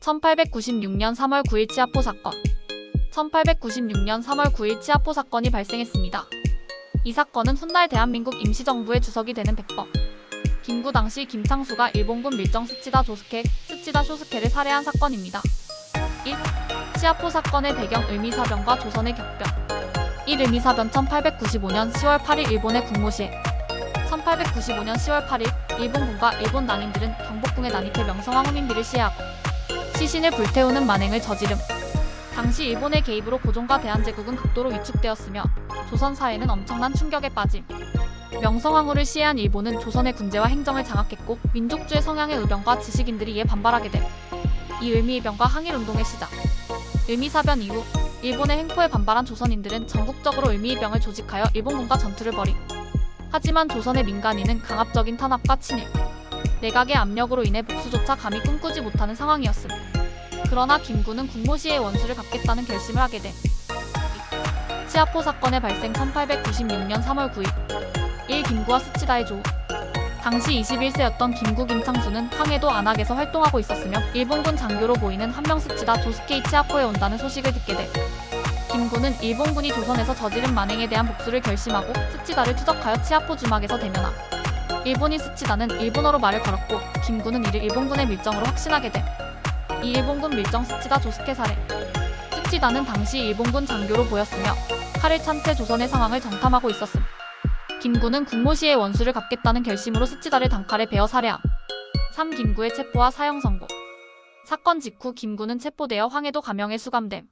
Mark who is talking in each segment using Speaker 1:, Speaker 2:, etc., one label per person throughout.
Speaker 1: 1896년 3월 9일 치아포 사건. 1896년 3월 9일 치아포 사건이 발생했습니다. 이 사건은 훗날 대한민국 임시정부의 주석이 되는 백범 김구 당시 김창수가 일본군 밀정 스치다 쇼스케를 살해한 사건입니다. 1. 치아포 사건의 배경 을미사변과 조선의 격변. 1. 을미사변 1895년 10월 8일 일본의 국무시해. 1895년 10월 8일 일본군과 일본 난인들은 경복궁에 난입해 명성황후 민비를 시해하고 시신을 불태우는 만행을 저지름. 당시 일본의 개입으로 고종과 대한제국은 극도로 위축되었으며 조선 사회는 엄청난 충격에 빠짐. 명성황후를 시해한 일본은 조선의 군제와 행정을 장악했고 민족주의 성향의 의병과 지식인들이 이에 반발하게 됨. 이 을미일변과 항일운동의 시작. 을미사변 이후 일본의 횡포에 반발한 조선인들은 전국적으로 을미일병을 조직하여 일본군과 전투를 벌임. 하지만 조선의 민간인은 강압적인 탄압과 친일, 내각의 압력으로 인해 복수조차 감히 꿈꾸지 못하는 상황이었음. 그러나 김구는 국무시해의 원수를 갚겠다는 결심을 하게 돼. 치아포 사건의 발생 1896년 3월 9일 1. 김구와 스치다의 조우. 당시 21세였던 김구 김창수는 황해도 안악에서 활동하고 있었으며 일본군 장교로 보이는 한 명 스치다 조스케이 치아포에 온다는 소식을 듣게 돼. 김구는 일본군이 조선에서 저지른 만행에 대한 복수를 결심하고 스치다를 추적하여 치아포 주막에서 대면함. 일본인 스치다는 일본어로 말을 걸었고 김구는 이를 일본군의 밀정으로 확신하게 돼. 이 일본군 밀정 스치다 조스케 살해. 스치다는 당시 일본군 장교로 보였으며 칼을 찬 채 조선의 상황을 정탐하고 있었음. 김구는 국무시해의 원수를 갚겠다는 결심으로 스치다를 단칼에 베어 살해함. 3. 김구의 체포와 사형 선고. 사건 직후 김구는 체포되어 황해도 감형에 수감됨.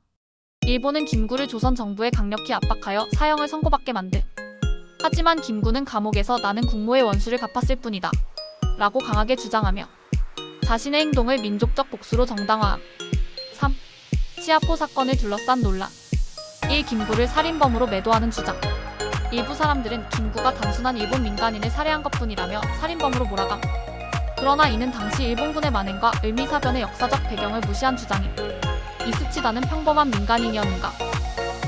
Speaker 1: 일본은 김구를 조선 정부에 강력히 압박하여 사형을 선고받게 만듦. 하지만 김구는 감옥에서 나는 국모의 원수를 갚았을 뿐이다 라고 강하게 주장하며 자신의 행동을 민족적 복수로 정당화함. 3. 치아포 사건을 둘러싼 논란. 1. 김구를 살인범으로 매도하는 주장. 일부 사람들은 김구가 단순한 일본 민간인을 살해한 것뿐이라며 살인범으로 몰아감. 그러나 이는 당시 일본군의 만행과 을미사변의 역사적 배경을 무시한 주장임. 이 스치다는 평범한 민간인이었는가?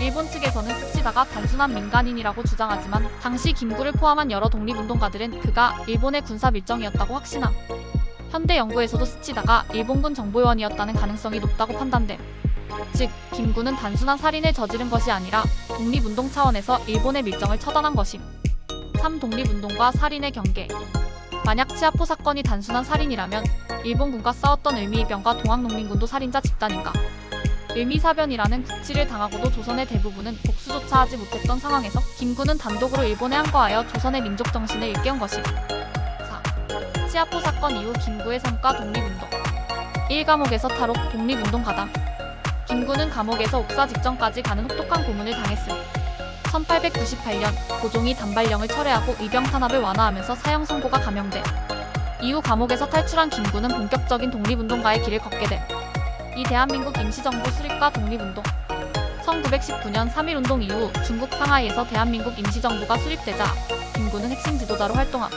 Speaker 1: 일본 측에서는 스치다가 단순한 민간인이라고 주장하지만 당시 김구를 포함한 여러 독립운동가들은 그가 일본의 군사 밀정이었다고 확신함. 현대 연구에서도 스치다가 일본군 정보요원이었다는 가능성이 높다고 판단됨. 즉, 김구는 단순한 살인을 저지른 것이 아니라 독립운동 차원에서 일본의 밀정을 처단한 것임. 3. 독립운동과 살인의 경계. 만약 치아포 사건이 단순한 살인이라면 일본군과 싸웠던 을미일병과 동학농민군도 살인자 집단인가? 을미사변이라는 국치를 당하고도 조선의 대부분은 복수조차 하지 못했던 상황에서 김구는 단독으로 일본에 항거하여 조선의 민족정신을 일깨운 것임. 4. 치아포 사건 이후 김구의 성과 독립운동. 1. 감옥에서 탈옥, 독립운동 가담. 김구는 감옥에서 옥사 직전까지 가는 혹독한 고문을 당했음. 1898년 고종이 단발령을 철회하고 의병 탄압을 완화하면서 사형 선고가 감형돼. 이후 감옥에서 탈출한 김구는 본격적인 독립운동가의 길을 걷게 돼. 이 대한민국 임시정부 수립과 독립운동. 1919년 3.1운동 이후 중국 상하이에서 대한민국 임시정부가 수립되자 김구는 핵심 지도자로 활동함.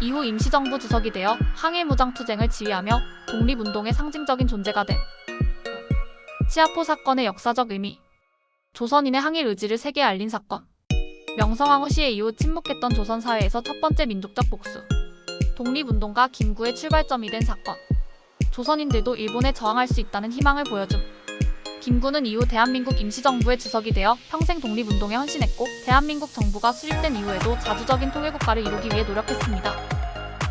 Speaker 1: 이후 임시정부 주석이 되어 항일무장투쟁을 지휘하며 독립운동의 상징적인 존재가 됨. 치아포 사건의 역사적 의미. 조선인의 항일 의지를 세계에 알린 사건. 명성황후 시해 이후 침묵했던 조선 사회에서 첫 번째 민족적 복수. 독립운동가 김구의 출발점이 된 사건. 조선인들도 일본에 저항할 수 있다는 희망을 보여줌. 김구는 이후 대한민국 임시정부의 주석이 되어 평생 독립운동에 헌신했고 대한민국 정부가 수립된 이후에도 자주적인 통일국가를 이루기 위해 노력했습니다.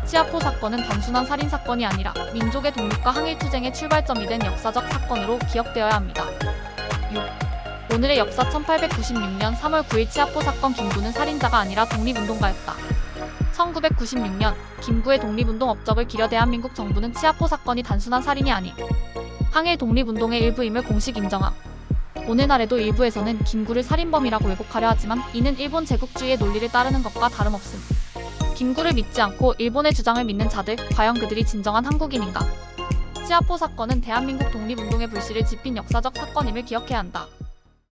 Speaker 1: 치아포 사건은 단순한 살인사건이 아니라 민족의 독립과 항일투쟁의 출발점이 된 역사적 사건으로 기억되어야 합니다. 6. 오늘의 역사 1896년 3월 9일 치아포 사건. 김구는 살인자가 아니라 독립운동가였다. 1996년 김구의 독립운동 업적을 기려 대한민국 정부는 치아포 사건이 단순한 살인이 아닌 항일 독립운동의 일부임을 공식 인정함. 오늘날에도 일부에서는 김구를 살인범이라고 왜곡하려 하지만 이는 일본 제국주의의 논리를 따르는 것과 다름없음. 김구를 믿지 않고 일본의 주장을 믿는 자들, 과연 그들이 진정한 한국인인가? 치아포 사건은 대한민국 독립운동의 불씨를 지핀 역사적 사건임을 기억해야 한다.